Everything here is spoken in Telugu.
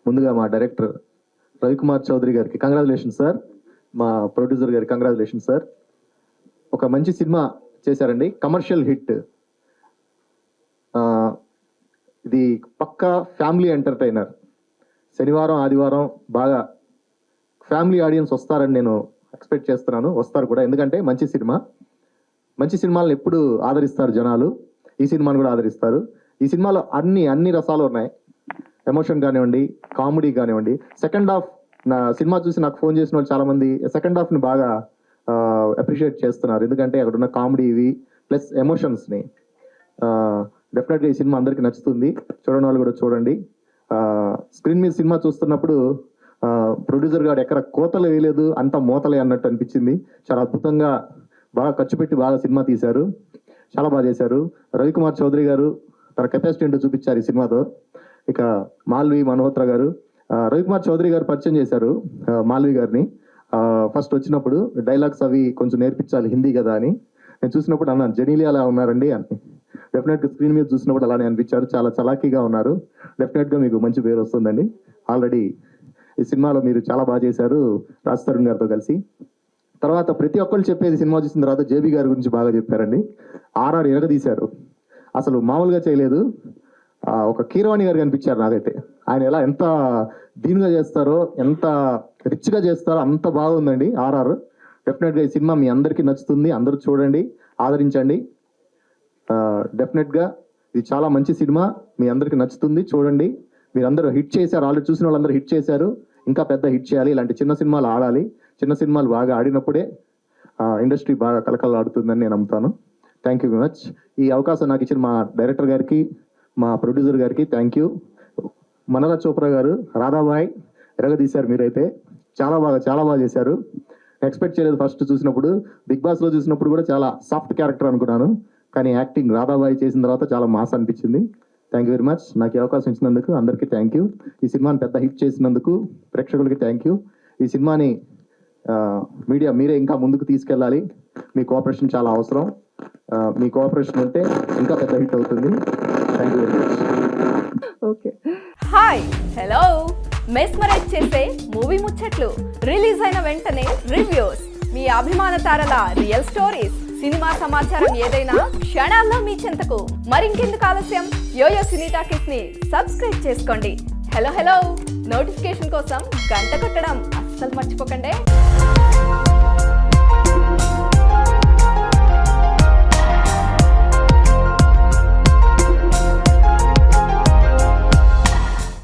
ముందుగా మా డైరెక్టర్ రవికుమార్ చౌదరి గారికి కంగ్రాచులేషన్ సార్, మా ప్రొడ్యూసర్ గారికి కంగ్రాచులేషన్ సార్. ఒక మంచి సినిమా చేశారండి, కమర్షియల్ హిట్. ఇది పక్కా ఫ్యామిలీ ఎంటర్టైనర్. శనివారం ఆదివారం బాగా ఫ్యామిలీ ఆడియన్స్ వస్తారని నేను ఎక్స్పెక్ట్ చేస్తున్నాను, వస్తారు కూడా. ఎందుకంటే మంచి సినిమా, మంచి సినిమాలను ఎప్పుడు ఆదరిస్తారు జనాలు, ఈ సినిమాను కూడా ఆదరిస్తారు. ఈ సినిమాలో అన్ని రసాలు ఉన్నాయి. ఎమోషన్ కానివ్వండి, కామెడీ కానివ్వండి. సెకండ్ హాఫ్ నా సినిమా చూసి నాకు ఫోన్ చేసిన వాళ్ళు చాలామంది సెకండ్ హాఫ్ని బాగా అప్రిషియేట్ చేస్తున్నారు. ఎందుకంటే అక్కడ ఉన్న కామెడీ ఇవి ప్లస్ ఎమోషన్స్ని. డెఫినెట్గా ఈ సినిమా అందరికీ నచ్చుతుంది, చూడని వాళ్ళు కూడా చూడండి. స్క్రీన్ మీద సినిమా చూస్తున్నప్పుడు ప్రొడ్యూసర్ గారు ఎక్కడ కోతలు వేయలేదు, అంత మోతలే అన్నట్టు అనిపించింది. చాలా అద్భుతంగా బాగా ఖర్చు పెట్టి బాగా సినిమా తీశారు, చాలా బాగా చేశారు. రవికుమార్ చౌదరి గారు తన కెపాసిటీ ఏంటో చూపించారు ఈ సినిమాతో. ఇక మాల్వి మల్హోత్రా గారు, రవికుమార్ చౌదరి గారు పరిచయం చేశారు మాల్వి గారిని. ఫస్ట్ వచ్చినప్పుడు డైలాగ్స్ అవి కొంచెం నేర్పించాలి, హిందీ కదా అని. నేను చూసినప్పుడు అన్నాను, జెనీలి అలా ఉన్నారండి అని. డెఫినెట్గా స్క్రీన్ మీద చూసినప్పుడు అలానే అనిపించారు, చాలా చలాకీగా ఉన్నారు. డెఫినెట్గా మీకు మంచి పేరు వస్తుందండి. ఆల్రెడీ ఈ సినిమాలో మీరు చాలా బాగా చేశారు రాజ్ తరుణ్ గారితో కలిసి. తర్వాత ప్రతి ఒక్కళ్ళు చెప్పేది సినిమా చూసిన తర్వాత జేబీ గారి గురించి బాగా చెప్పారండి. ఆర్ఆర్ ఎరగదీశారు, అసలు మామూలుగా చేయలేదు. ఒక కీరవాణి గారు కనిపించారు నాకైతే. ఆయన ఎంత దీనిగా చేస్తారో, ఎంత రిచ్గా చేస్తారో అంత బాగుందండి ఆర్ఆర్. డెఫినెట్గా ఈ సినిమా మీ అందరికీ నచ్చుతుంది, అందరూ చూడండి, ఆదరించండి. డెఫినెట్గా ఇది చాలా మంచి సినిమా, మీ అందరికీ నచ్చుతుంది, చూడండి. మీరందరూ హిట్ చేశారు, ఆల్రెడీ చూసిన వాళ్ళందరూ హిట్ చేశారు, ఇంకా పెద్ద హిట్ చేయాలి. ఇలాంటి చిన్న సినిమాలు ఆడాలి, చిన్న సినిమాలు బాగా ఆడినప్పుడే ఇండస్ట్రీ బాగా కలకలాడుతుందని నేను నమ్ముతాను. Thank you very much. ఈ అవకాశం నాకు ఇచ్చిన మా డైరెక్టర్ గారికి, మా ప్రొడ్యూసర్ గారికి థ్యాంక్ యూ. మనరాజ్ చోప్రా గారు, రాధాబాయ్ ఎరగదీశారు మీరైతే, చాలా బాగా చేశారు. ఎక్స్పెక్ట్ చేయలేదు ఫస్ట్ చూసినప్పుడు. బిగ్ బాస్లో చూసినప్పుడు కూడా చాలా సాఫ్ట్ క్యారెక్టర్ అనుకున్నాను, కానీ యాక్టింగ్ రాధాబాయ్ చేసిన తర్వాత చాలా మాస్ అనిపించింది. Thank you very much. నాకు ఈ అవకాశం ఇచ్చినందుకు అందరికీ థ్యాంక్ యూ. ఈ సినిమాని పెద్ద హిట్ చేసినందుకు ప్రేక్షకులకి థ్యాంక్ యూ. ఈ సినిమాని మీడియా మీరే ఇంకా ముందుకు తీసుకెళ్ళాలి, మీ కోఆపరేషన్ చాలా అవసరం. మీ కోఆపరేషన్ ఉంటే ఇంకా పెద్ద హిట్ అవుతుంది. Thank you very much. Okay, hi, hello. Mesmerise చేసే మూవీ ముచ్చట్లు, రిలీజ్ అయిన వెంటనే రివ్యూస్, మీ అభిమాన తారల రియల్ స్టోరీస్, సినిమా సమాచారం ఏదైనా క్షణాల్లో మీ చెంతకు. మరింకెందుకు ఆలస్యం, యోయో సినీ టాకీస్ ని సబ్స్క్రైబ్ చేసుకోండి. హలో నోటిఫికేషన్ కోసం గంట కొట్టడం అస్సలు మర్చిపోకండి.